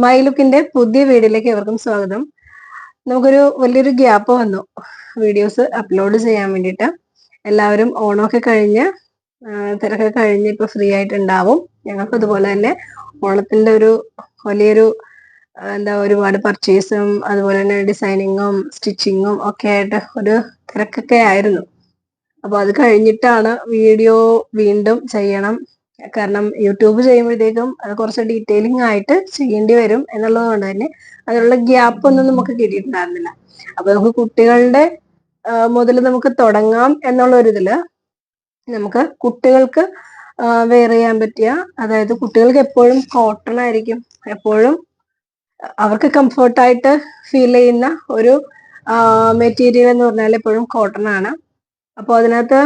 My ലുക്കിന്റെ പുതിയ വീഡിയോയിലേക്ക് എവർക്കും സ്വാഗതം. നമുക്കൊരു വലിയൊരു ഗ്യാപ്പ് വന്നു വീഡിയോസ് അപ്ലോഡ് ചെയ്യാൻ വേണ്ടിയിട്ട്. എല്ലാവരും ഓണമൊക്കെ കഴിഞ്ഞ് തിരക്കൊക്കെ കഴിഞ്ഞ് ഇപ്പൊ ഫ്രീ ആയിട്ടുണ്ടാവും. ഞങ്ങൾക്ക് അതുപോലെ തന്നെ ഓണത്തിന്റെ ഒരു വലിയൊരു ഒരുപാട് പർച്ചേസും അതുപോലെ തന്നെ ഡിസൈനിങ്ങും സ്റ്റിച്ചിങ്ങും ഒക്കെ ആയിട്ട് ഒരു തിരക്കൊക്കെ ആയിരുന്നു. അപ്പൊ അത് കഴിഞ്ഞിട്ടാണ് വീഡിയോ വീണ്ടും ചെയ്യണം. കാരണം യൂട്യൂബ് ചെയ്യുമ്പോഴത്തേക്കും അത് കുറച്ച് ഡീറ്റെയിലിംഗ് ആയിട്ട് ചെയ്യേണ്ടി വരും എന്നുള്ളത് കൊണ്ട് തന്നെ അതിനുള്ള ഗ്യാപ്പ് ഒന്നും നമുക്ക് കിട്ടിയിട്ടുണ്ടായിരുന്നില്ല. അപ്പൊ നമുക്ക് കുട്ടികളുടെ മുതൽ നമുക്ക് തുടങ്ങാം എന്നുള്ള ഒരു ഇതില് നമുക്ക് കുട്ടികൾക്ക് വെയർ ചെയ്യാൻ പറ്റിയ, അതായത് കുട്ടികൾക്ക് എപ്പോഴും കോട്ടൺ ആയിരിക്കും, എപ്പോഴും അവർക്ക് കംഫർട്ടായിട്ട് ഫീൽ ചെയ്യുന്ന ഒരു മെറ്റീരിയൽ എന്ന് പറഞ്ഞാൽ എപ്പോഴും കോട്ടൺ ആണ്. അപ്പൊ അതിനകത്ത്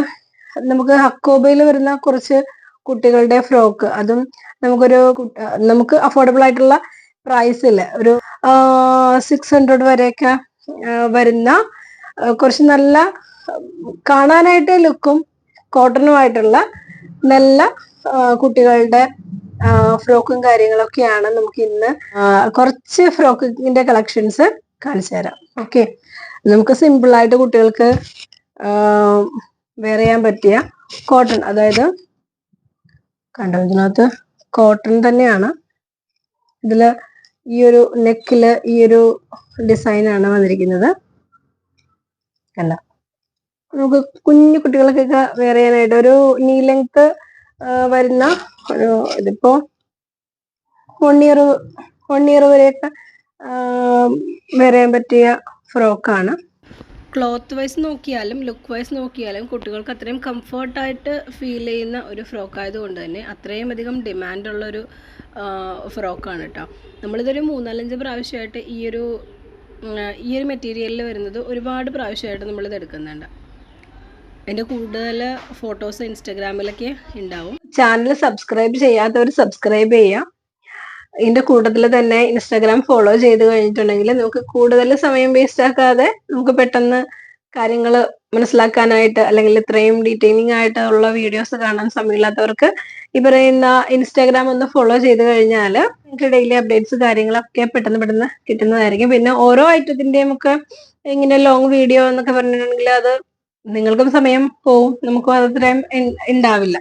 നമുക്ക് ഹക്കോബയിൽ വരുന്ന കുറച്ച് കുട്ടികളുടെ ഫ്രോക്ക്, അതും നമുക്ക് അഫോർഡബിൾ ആയിട്ടുള്ള പ്രൈസില് ഒരു 600 വരെയൊക്കെ വരുന്ന കുറച്ച് നല്ല കാണാനായിട്ട് ലുക്കും കോട്ടണുമായിട്ടുള്ള നല്ല കുട്ടികളുടെ ഫ്രോക്കും കാര്യങ്ങളൊക്കെയാണ് നമുക്ക് ഇന്ന് കുറച്ച് ഫ്രോക്കിന്റെ കളക്ഷൻസ് കാണിച്ചു തരാം. ഓക്കെ, നമുക്ക് സിമ്പിൾ ആയിട്ട് കുട്ടികൾക്ക് വെയർ ചെയ്യാൻ പറ്റിയ കോട്ടൺ, അതായത് കണ്ടോ ഇതിനകത്ത് കോട്ടൺ തന്നെയാണ്. ഇതില് ഈ ഒരു നെക്കില് ഈ ഒരു ഡിസൈനാണ് വന്നിരിക്കുന്നത്. കണ്ട, നമുക്ക് കുഞ്ഞു കുട്ടികൾക്കൊക്കെ വെയർ ചെയ്യാനായിട്ട് ഒരു നീ ലെങ്ത് വരുന്ന ഒരു, ഇതിപ്പോ 1 ഇയർ വരെയൊക്കെ വെയർ ചെയ്യാൻ പറ്റിയ ഫ്രോക്കാണ്. ക്ലോത്ത് വൈസ് നോക്കിയാലും ലുക്ക് വൈസ് നോക്കിയാലും കുട്ടികൾക്ക് അത്രയും കംഫർട്ടായിട്ട് ഫീൽ ചെയ്യുന്ന ഒരു ഫ്രോക്ക് ആയതുകൊണ്ട് തന്നെ അത്രയും അധികം ഡിമാൻഡുള്ളൊരു ഫ്രോക്കാണ് കേട്ടോ. നമ്മളിതൊരു 3-4 പ്രാവശ്യമായിട്ട് ഈ ഒരു മെറ്റീരിയലിൽ വരുന്നത് ഒരുപാട് പ്രാവശ്യമായിട്ട് നമ്മളിത് എടുക്കുന്നുണ്ട്. അതിൻ്റെ കൂടുതൽ ഫോട്ടോസ് ഇൻസ്റ്റാഗ്രാമിലൊക്കെ ഉണ്ടാവും. ചാനൽ സബ്സ്ക്രൈബ് ചെയ്യാത്തവർ സബ്സ്ക്രൈബ് ചെയ്യാം. ഇതിന്റെ കൂട്ടത്തിൽ തന്നെ ഇൻസ്റ്റാഗ്രാം ഫോളോ ചെയ്ത് കഴിഞ്ഞിട്ടുണ്ടെങ്കിൽ നമുക്ക് കൂടുതൽ സമയം വേസ്റ്റ് ആക്കാതെ നമുക്ക് പെട്ടെന്ന് കാര്യങ്ങൾ മനസ്സിലാക്കാനായിട്ട്, അല്ലെങ്കിൽ ഇത്രയും ഡീറ്റെയിലിംഗ് ആയിട്ടുള്ള വീഡിയോസ് കാണാൻ സമയമില്ലാത്തവർക്ക് ഈ പറയുന്ന ഇൻസ്റ്റാഗ്രാം ഒന്ന് ഫോളോ ചെയ്ത് കഴിഞ്ഞാൽ നിങ്ങൾക്ക് ഡെയിലി അപ്ഡേറ്റ്സ് കാര്യങ്ങളൊക്കെ പെട്ടെന്ന് കിട്ടുന്നതായിരിക്കും. പിന്നെ ഓരോ ഐറ്റത്തിന്റെയും ഒക്കെ ഇങ്ങനെ ലോങ് വീഡിയോ എന്നൊക്കെ പറഞ്ഞിട്ടുണ്ടെങ്കിൽ അത് നിങ്ങൾക്കും സമയം പോവും, നമുക്കും അത്രയും ഉണ്ടാവില്ല.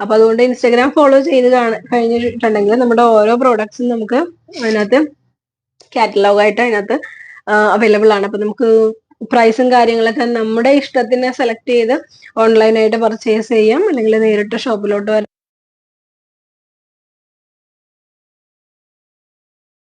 അപ്പൊ അതുകൊണ്ട് ഇൻസ്റ്റാഗ്രാം ഫോളോ ചെയ്ത് കഴിഞ്ഞിട്ടുണ്ടെങ്കിൽ നമ്മുടെ ഓരോ പ്രോഡക്ട്സും നമുക്ക് അതിനകത്ത് കാറ്റലോഗായിട്ട് അതിനകത്ത് അവൈലബിൾ ആണ്. അപ്പൊ നമുക്ക് പ്രൈസും കാര്യങ്ങളൊക്കെ നമ്മുടെ ഇഷ്ടത്തിന് സെലക്ട് ചെയ്ത് ഓൺലൈനായിട്ട് പർച്ചേസ് ചെയ്യാം, അല്ലെങ്കിൽ നേരിട്ട് ഷോപ്പിലോട്ട്